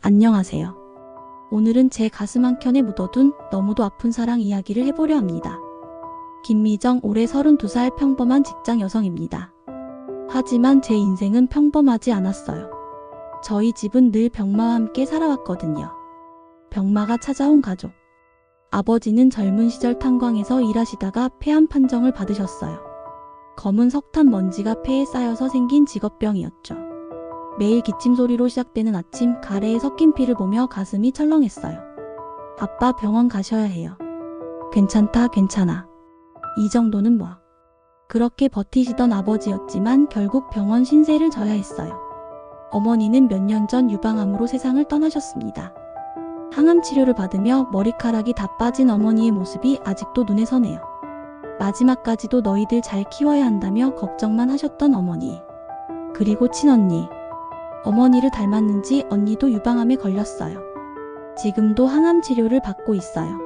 안녕하세요. 오늘은 제 가슴 한켠에 묻어둔 너무도 아픈 사랑 이야기를 해보려 합니다. 김미정, 올해 32살 평범한 직장 여성입니다. 하지만 제 인생은 평범하지 않았어요. 저희 집은 늘 병마와 함께 살아왔거든요. 병마가 찾아온 가족. 아버지는 젊은 시절 탄광에서 일하시다가 폐암 판정을 받으셨어요. 검은 석탄 먼지가 폐에 쌓여서 생긴 직업병이었죠. 매일 기침 소리로 시작되는 아침, 가래에 섞인 피를 보며 가슴이 철렁했어요. 아빠, 병원 가셔야 해요. 괜찮다, 괜찮아. 이 정도는 뭐. 그렇게 버티시던 아버지였지만 결국 병원 신세를 져야 했어요. 어머니는 몇 년 전 유방암으로 세상을 떠나셨습니다. 항암 치료를 받으며 머리카락이 다 빠진 어머니의 모습이 아직도 눈에 선해요. 마지막까지도 너희들 잘 키워야 한다며 걱정만 하셨던 어머니. 그리고 친언니. 어머니를 닮았는지 언니도 유방암에 걸렸어요. 지금도 항암 치료를 받고 있어요.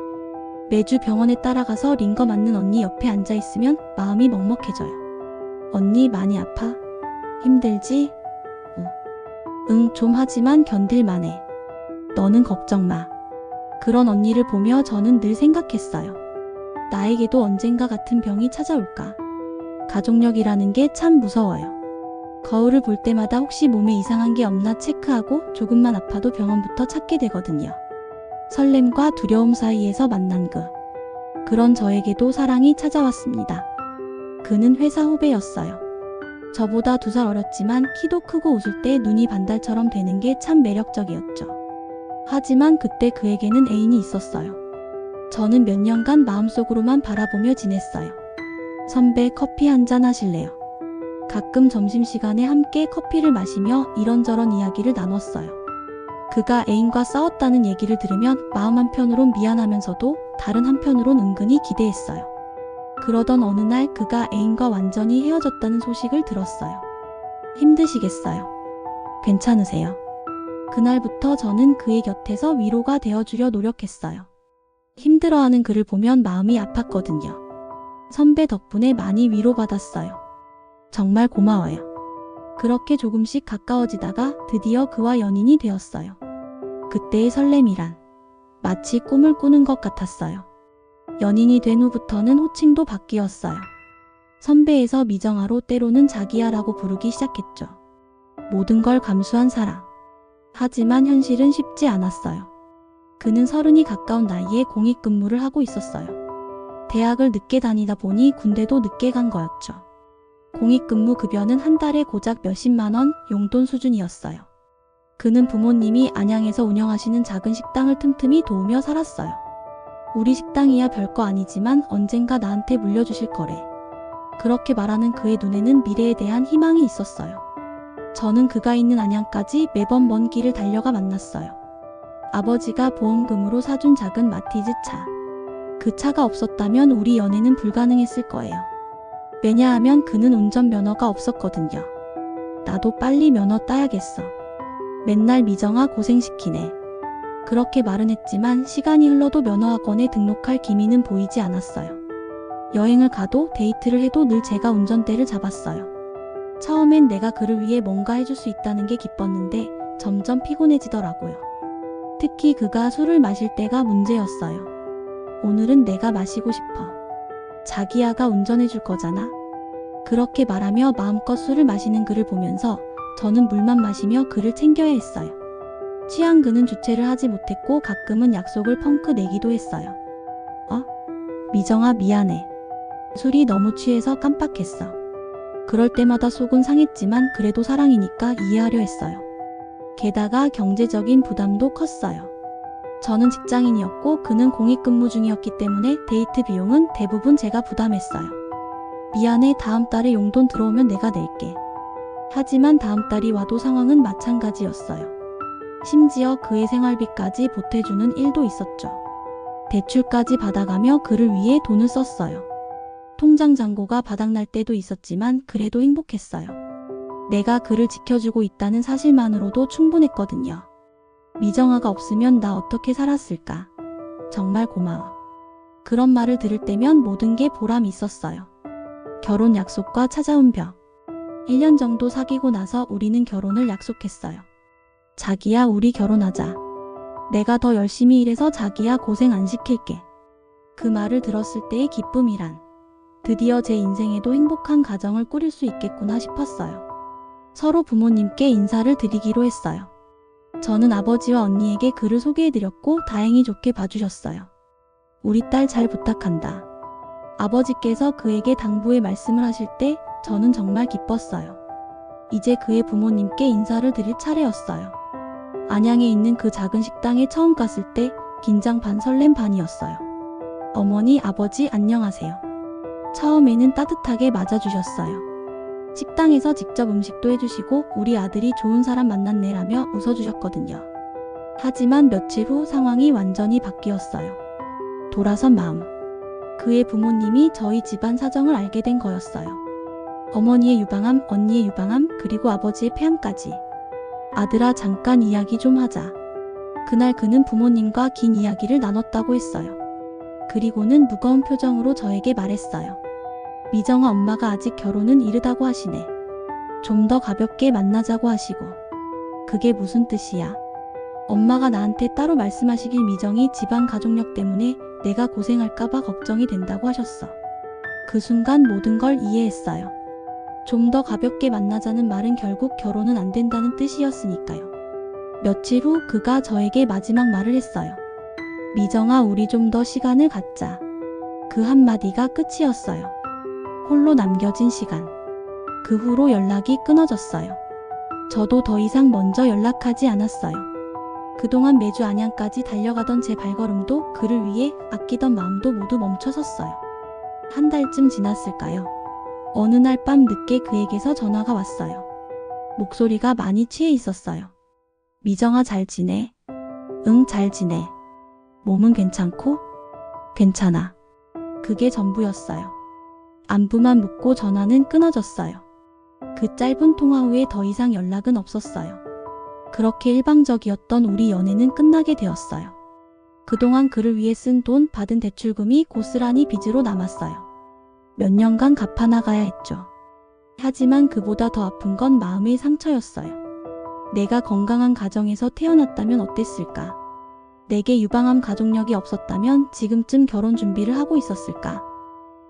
매주 병원에 따라가서 링거 맞는 언니 옆에 앉아있으면 마음이 먹먹해져요. 언니 많이 아파? 힘들지? 응, 좀 하지만 견딜만해. 너는 걱정 마. 그런 언니를 보며 저는 늘 생각했어요. 나에게도 언젠가 같은 병이 찾아올까? 가족력이라는 게 참 무서워요. 거울을 볼 때마다 혹시 몸에 이상한 게 없나 체크하고 조금만 아파도 병원부터 찾게 되거든요. 설렘과 두려움 사이에서 만난 그런 저에게도 사랑이 찾아왔습니다. 그는 회사 후배였어요. 저보다 2살 어렸지만 키도 크고 웃을 때 눈이 반달처럼 되는 게 참 매력적이었죠. 하지만 그때 그에게는 애인이 있었어요. 저는 몇 년간 마음속으로만 바라보며 지냈어요. 선배, 커피 한잔 하실래요? 가끔 점심시간에 함께 커피를 마시며 이런저런 이야기를 나눴어요. 그가 애인과 싸웠다는 얘기를 들으면 마음 한편으론 미안하면서도 다른 한편으론 은근히 기대했어요. 그러던 어느 날 그가 애인과 완전히 헤어졌다는 소식을 들었어요. 힘드시겠어요? 괜찮으세요? 그날부터 저는 그의 곁에서 위로가 되어주려 노력했어요. 힘들어하는 그를 보면 마음이 아팠거든요. 선배 덕분에 많이 위로받았어요. 정말 고마워요. 그렇게 조금씩 가까워지다가 드디어 그와 연인이 되었어요. 그때의 설렘이란 마치 꿈을 꾸는 것 같았어요. 연인이 된 후부터는 호칭도 바뀌었어요. 선배에서 미정아로 때로는 자기야라고 부르기 시작했죠. 모든 걸 감수한 사랑. 하지만 현실은 쉽지 않았어요. 그는 30이 가까운 나이에 공익근무를 하고 있었어요. 대학을 늦게 다니다 보니 군대도 늦게 간 거였죠. 공익근무 급여는 한 달에 고작 몇십만 원 용돈 수준이었어요. 그는 부모님이 안양에서 운영하시는 작은 식당을 틈틈이 도우며 살았어요. 우리 식당이야 별거 아니지만 언젠가 나한테 물려주실 거래. 그렇게 말하는 그의 눈에는 미래에 대한 희망이 있었어요. 저는 그가 있는 안양까지 매번 먼 길을 달려가 만났어요. 아버지가 보험금으로 사준 작은 마티즈 차. 그 차가 없었다면 우리 연애는 불가능했을 거예요. 왜냐하면 그는 운전면허가 없었거든요. 나도 빨리 면허 따야겠어. 맨날 미정아 고생시키네. 그렇게 말은 했지만 시간이 흘러도 면허학원에 등록할 기미는 보이지 않았어요. 여행을 가도 데이트를 해도 늘 제가 운전대를 잡았어요. 처음엔 내가 그를 위해 뭔가 해줄 수 있다는 게 기뻤는데 점점 피곤해지더라고요. 특히 그가 술을 마실 때가 문제였어요. 오늘은 내가 마시고 싶어. 자기야가 운전해줄 거잖아. 그렇게 말하며 마음껏 술을 마시는 그를 보면서 저는 물만 마시며 그를 챙겨야 했어요. 취한 그는 주체를 하지 못했고 가끔은 약속을 펑크 내기도 했어요. 미정아 미안해. 술이 너무 취해서 깜빡했어. 그럴 때마다 속은 상했지만 그래도 사랑이니까 이해하려 했어요. 게다가 경제적인 부담도 컸어요. 저는 직장인이었고 그는 공익근무 중이었기 때문에 데이트 비용은 대부분 제가 부담했어요. 미안해, 다음 달에 용돈 들어오면 내가 낼게. 하지만 다음 달이 와도 상황은 마찬가지였어요. 심지어 그의 생활비까지 보태주는 일도 있었죠. 대출까지 받아가며 그를 위해 돈을 썼어요. 통장 잔고가 바닥날 때도 있었지만 그래도 행복했어요. 내가 그를 지켜주고 있다는 사실만으로도 충분했거든요. 미정아가 없으면 나 어떻게 살았을까? 정말 고마워. 그런 말을 들을 때면 모든 게 보람이 있었어요. 결혼 약속과 찾아온 벽. 1년 정도 사귀고 나서 우리는 결혼을 약속했어요. 자기야, 우리 결혼하자. 내가 더 열심히 일해서 자기야 고생 안 시킬게. 그 말을 들었을 때의 기쁨이란 드디어 제 인생에도 행복한 가정을 꾸릴 수 있겠구나 싶었어요. 서로 부모님께 인사를 드리기로 했어요. 저는 아버지와 언니에게 그를 소개해드렸고 다행히 좋게 봐주셨어요. 우리 딸 잘 부탁한다. 아버지께서 그에게 당부의 말씀을 하실 때 저는 정말 기뻤어요. 이제 그의 부모님께 인사를 드릴 차례였어요. 안양에 있는 그 작은 식당에 처음 갔을 때 긴장 반 설렘 반이었어요. 어머니, 아버지 안녕하세요. 처음에는 따뜻하게 맞아주셨어요. 식당에서 직접 음식도 해주시고 우리 아들이 좋은 사람 만났네라며 웃어주셨거든요. 하지만 며칠 후 상황이 완전히 바뀌었어요. 돌아선 마음. 그의 부모님이 저희 집안 사정을 알게 된 거였어요. 어머니의 유방암, 언니의 유방암, 그리고 아버지의 폐암까지. 아들아, 잠깐 이야기 좀 하자. 그날 그는 부모님과 긴 이야기를 나눴다고 했어요. 그리고는 무거운 표정으로 저에게 말했어요. 미정아, 엄마가 아직 결혼은 이르다고 하시네. 좀 더 가볍게 만나자고 하시고. 그게 무슨 뜻이야? 엄마가 나한테 따로 말씀하시길 미정이 집안 가족력 때문에 내가 고생할까봐 걱정이 된다고 하셨어. 그 순간 모든 걸 이해했어요. 좀 더 가볍게 만나자는 말은 결국 결혼은 안 된다는 뜻이었으니까요. 며칠 후 그가 저에게 마지막 말을 했어요. 미정아, 우리 좀 더 시간을 갖자. 그 한마디가 끝이었어요. 홀로 남겨진 시간. 그 후로 연락이 끊어졌어요. 저도 더 이상 먼저 연락하지 않았어요. 그동안 매주 안양까지 달려가던 제 발걸음도 그를 위해 아끼던 마음도 모두 멈춰섰어요. 한 달쯤 지났을까요? 어느 날 밤 늦게 그에게서 전화가 왔어요. 목소리가 많이 취해 있었어요. 미정아, 잘 지내? 응, 잘 지내. 몸은 괜찮고? 괜찮아. 그게 전부였어요. 안부만 묻고 전화는 끊어졌어요. 그 짧은 통화 후에 더 이상 연락은 없었어요. 그렇게 일방적이었던 우리 연애는 끝나게 되었어요. 그동안 그를 위해 쓴 돈, 받은 대출금이 고스란히 빚으로 남았어요. 몇 년간 갚아나가야 했죠. 하지만 그보다 더 아픈 건 마음의 상처였어요. 내가 건강한 가정에서 태어났다면 어땠을까? 내게 유방암 가족력이 없었다면 지금쯤 결혼 준비를 하고 있었을까?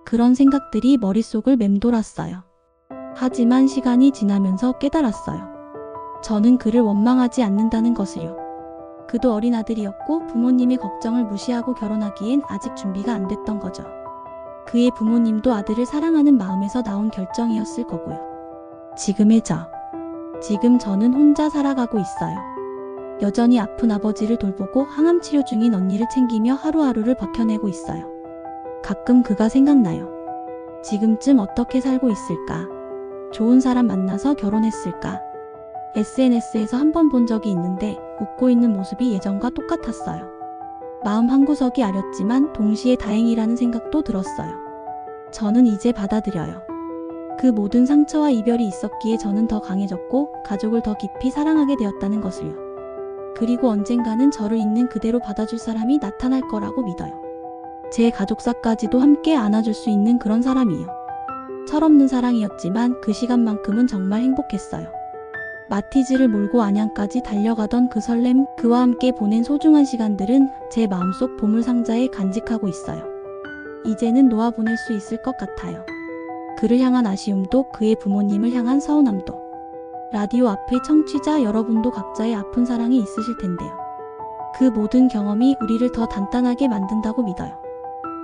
그런 생각들이 머릿속을 맴돌았어요. 하지만 시간이 지나면서 깨달았어요. 저는 그를 원망하지 않는다는 것을요. 그도 어린 아들이었고 부모님의 걱정을 무시하고 결혼하기엔 아직 준비가 안 됐던 거죠. 그의 부모님도 아들을 사랑하는 마음에서 나온 결정이었을 거고요. 지금 저는 혼자 살아가고 있어요. 여전히 아픈 아버지를 돌보고 항암 치료 중인 언니를 챙기며 하루하루를 버텨내고 있어요. 가끔 그가 생각나요. 지금쯤 어떻게 살고 있을까? 좋은 사람 만나서 결혼했을까? SNS에서 한 번 본 적이 있는데 웃고 있는 모습이 예전과 똑같았어요. 마음 한구석이 아렸지만 동시에 다행이라는 생각도 들었어요. 저는 이제 받아들여요. 그 모든 상처와 이별이 있었기에 저는 더 강해졌고 가족을 더 깊이 사랑하게 되었다는 것을요. 그리고 언젠가는 저를 있는 그대로 받아줄 사람이 나타날 거라고 믿어요. 제 가족사까지도 함께 안아줄 수 있는 그런 사람이요. 철없는 사랑이었지만 그 시간만큼은 정말 행복했어요. 마티즈를 몰고 안양까지 달려가던 그 설렘, 그와 함께 보낸 소중한 시간들은 제 마음속 보물상자에 간직하고 있어요. 이제는 놓아보낼 수 있을 것 같아요. 그를 향한 아쉬움도 그의 부모님을 향한 서운함도. 라디오 앞의 청취자 여러분도 각자의 아픈 사랑이 있으실 텐데요. 그 모든 경험이 우리를 더 단단하게 만든다고 믿어요.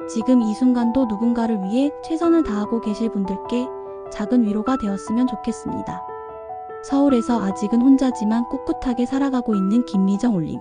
지금 이 순간도 누군가를 위해 최선을 다하고 계실 분들께 작은 위로가 되었으면 좋겠습니다. 서울에서 아직은 혼자지만 꿋꿋하게 살아가고 있는 김미정 올림.